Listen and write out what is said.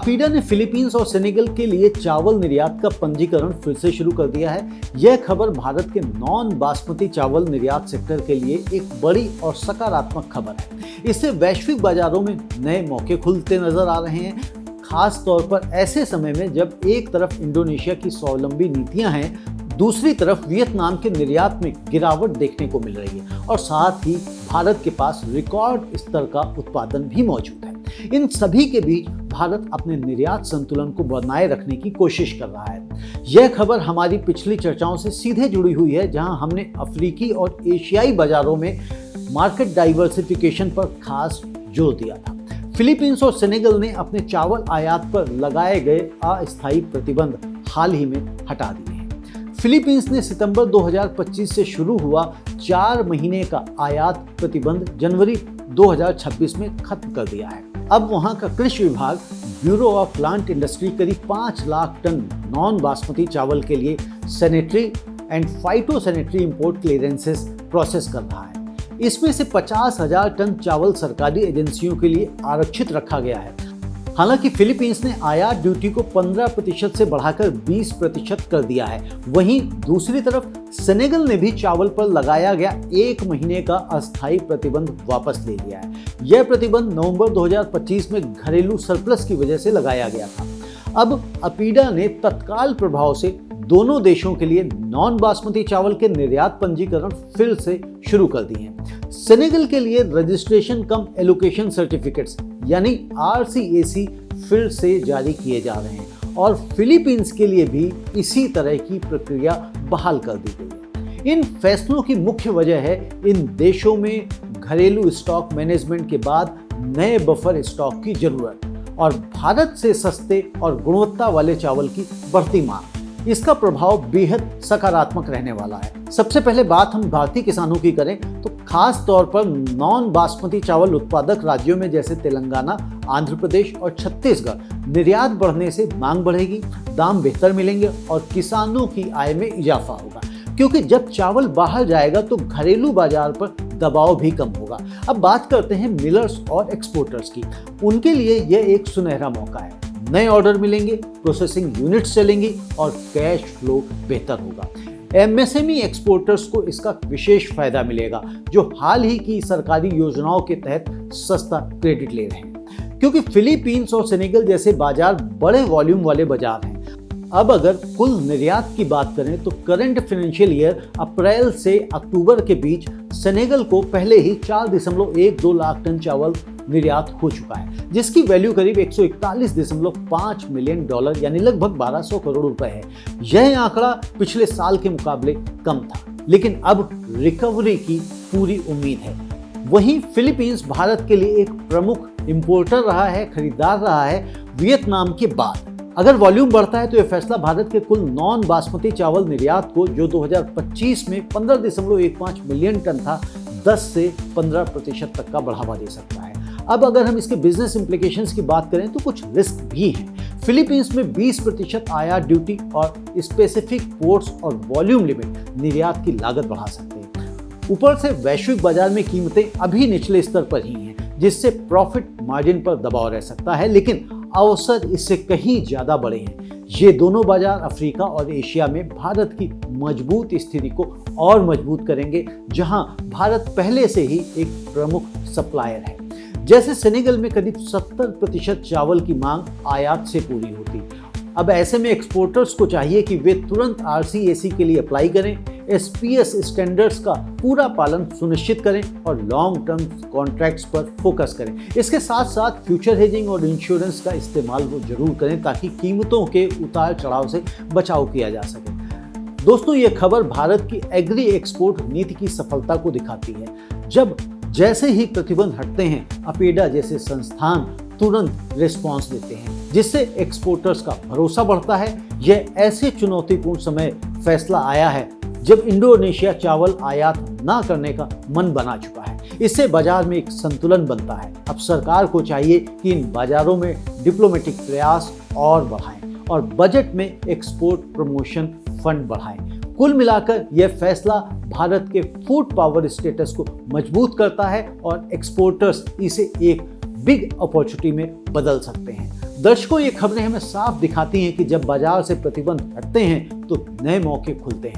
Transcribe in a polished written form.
अपीडा ने फिलीपींस और सेनेगल के लिए चावल निर्यात का पंजीकरण फिर से शुरू कर दिया है। यह खबर भारत के नॉन बासमती चावल निर्यात सेक्टर के लिए एक बड़ी और सकारात्मक खबर है। इससे वैश्विक बाजारों में नए मौके खुलते नजर आ रहे हैं, खास तौर पर ऐसे समय में जब एक तरफ इंडोनेशिया की स्वावलंबी नीतियां हैं, दूसरी तरफ वियतनाम के निर्यात में गिरावट देखने को मिल रही है और साथ ही भारत के पास रिकॉर्ड स्तर का उत्पादन भी मौजूद है। इन सभी के बीच भारत अपने निर्यात संतुलन को बनाए रखने की कोशिश कर रहा है। यह खबर हमारी पिछली चर्चाओं से सीधे जुड़ी हुई है, जहां हमने अफ्रीकी और एशियाई बाजारों में मार्केट डाइवर्सिफिकेशन पर खास जोर दिया था। फिलीपींस और सेनेगल ने अपने चावल आयात पर लगाए गए अस्थायी प्रतिबंध हाल ही में हटा दिए हैं। फिलीपींस ने सितंबर 2025 से शुरू हुआ 4 महीने का आयात प्रतिबंध जनवरी 2026 में खत्म कर दिया है। अब वहां का कृषि विभाग ब्यूरो ऑफ प्लांट इंडस्ट्री करीब 5 लाख टन नॉन बासमती चावल के लिए sanitary and phytosanitary import clearances process कर रहा है। इसमें से 50,000 टन चावल सरकारी एजेंसियों के लिए आरक्षित रखा गया है। हालांकि फिलीपींस ने आयात ड्यूटी को 15% से बढ़ाकर 20% कर दिया है। वहीं दूसरी तरफ सेनेगल ने भी चावल पर लगाया गया 1 महीने का अस्थायी प्रतिबंध वापस ले लिया है। यह प्रतिबंध नवंबर 2025 में घरेलू सरप्लस की वजह से लगाया गया था। अब अपीडा ने तत्काल प्रभाव से दोनों देशों के लिए नॉन बासमती चावल के निर्यात पंजीकरण फिर से शुरू कर दिए हैं। सेनेगल के लिए रजिस्ट्रेशन कम एलोकेशन सर्टिफिकेट्स यानी RCAC फिर से जारी किए जा रहे हैं और फिलीपींस के लिए भी इसी तरह की प्रक्रिया बहाल कर दी गई है। इन फैसलों की मुख्य वजह है इन देशों में घरेलू स्टॉक मैनेजमेंट के बाद नए बफर स्टॉक की जरूरत और भारत से सस्ते और गुणवत्ता वाले चावल की बढ़ती मांग। इसका प्रभाव बेहद सकारात्मक रहने वाला है। सबसे पहले बात हम भारतीय किसानों की करें तो खास तौर पर नॉन बासमती चावल उत्पादक राज्यों में जैसे तेलंगाना, आंध्र प्रदेश और छत्तीसगढ़ निर्यात बढ़ने से मांग बढ़ेगी, दाम बेहतर मिलेंगे और किसानों की आय में इजाफा होगा, क्योंकि जब चावल बाहर जाएगा तो घरेलू बाजार पर दबाव भी कम होगा। अब बात करते हैं मिलर्स और एक्सपोर्टर्स की। उनके लिए यह एक सुनहरा मौका है। नए ऑर्डर मिलेंगे, प्रोसेसिंग यूनिट्स चलेंगी और कैश फ्लो बेहतर होगा। MSME एक्सपोर्टर्स को इसका विशेष फायदा मिलेगा, जो हाल ही की सरकारी योजनाओं के तहत सस्ता क्रेडिट ले रहे हैं, क्योंकि फिलीपींस और सेनेगल जैसे बाजार बड़े वॉल्यूम वाले बाजार हैं। अब अगर कुल निर्यात की बात करें तो करंट फाइनेंशियल ईयर अप्रैल से अक्टूबर के बीच सेनेगल को पहले ही 4.12 लाख टन चावल निर्यात हो चुका है, जिसकी वैल्यू करीब $141.5 मिलियन यानी लगभग 1200 करोड़ रुपए है। यह आंकड़ा पिछले साल के मुकाबले कम था, लेकिन अब रिकवरी की पूरी उम्मीद है। वहीं फिलीपींस भारत के लिए एक प्रमुख इंपोर्टर रहा है, खरीदार रहा है वियतनाम के बाद। अगर वॉल्यूम बढ़ता है तो यह फैसला भारत के कुल नॉन बासमती चावल निर्यात को, जो 2025 में 15.15 मिलियन टन था, 10 से 15% तक का बढ़ावा दे सकता है। अब अगर हम इसके बिजनेस इंप्लीकेशंस की बात करें तो कुछ रिस्क भी हैं। फिलीपींस में 20% आयात ड्यूटी और स्पेसिफिक पोर्ट्स और वॉल्यूम लिमिट निर्यात की लागत बढ़ा सकते हैं। ऊपर से वैश्विक बाजार में कीमतें अभी निचले स्तर पर ही हैं, जिससे प्रॉफिट मार्जिन पर दबाव रह सकता है, लेकिन अवसर इससे कहीं ज्यादा बड़े हैं। ये दोनों बाजार अफ्रीका और एशिया में भारत की मजबूत स्थिति को और मजबूत करेंगे, जहां भारत पहले से ही एक प्रमुख सप्लायर है। जैसे सेनेगल में करीब 70% चावल की मांग आयात से पूरी होती। अब ऐसे में एक्सपोर्टर्स को चाहिए कि वे तुरंत RCAC के लिए अप्लाई करें, SPS स्टैंडर्ड्स का पूरा पालन सुनिश्चित करें और लॉन्ग टर्म कॉन्ट्रैक्ट्स पर फोकस करें। इसके साथ साथ फ्यूचर हेजिंग और इंश्योरेंस का इस्तेमाल वो जरूर करें, ताकि कीमतों के उतार चढ़ाव से बचाव किया जा सके। दोस्तों, ये खबर भारत की एग्री एक्सपोर्ट नीति की सफलता को दिखाती है। जब जैसे ही प्रतिबंध हटते हैं, अपेडा जैसे संस्थान तुरंत रिस्पॉन्स देते हैं, जिससे एक्सपोर्टर्स का भरोसा बढ़ता है। यह ऐसे चुनौतीपूर्ण समय फैसला आया है जब इंडोनेशिया चावल आयात न करने का मन बना चुका है। इससे बाजार में एक संतुलन बनता है। अब सरकार को चाहिए कि इन बाजारों में डिप्लोमेटिक प्रयास और बढ़ाएं और बजट में एक्सपोर्ट प्रमोशन फंड बढ़ाएं। कुल मिलाकर यह फैसला भारत के फूड पावर स्टेटस को मजबूत करता है और एक्सपोर्टर्स इसे एक बिग अपॉर्चुनिटी में बदल सकते हैं। दर्शकों, ये खबरें हमें साफ दिखाती हैं कि जब बाजार से प्रतिबंध हटते हैं तो नए मौके खुलते हैं।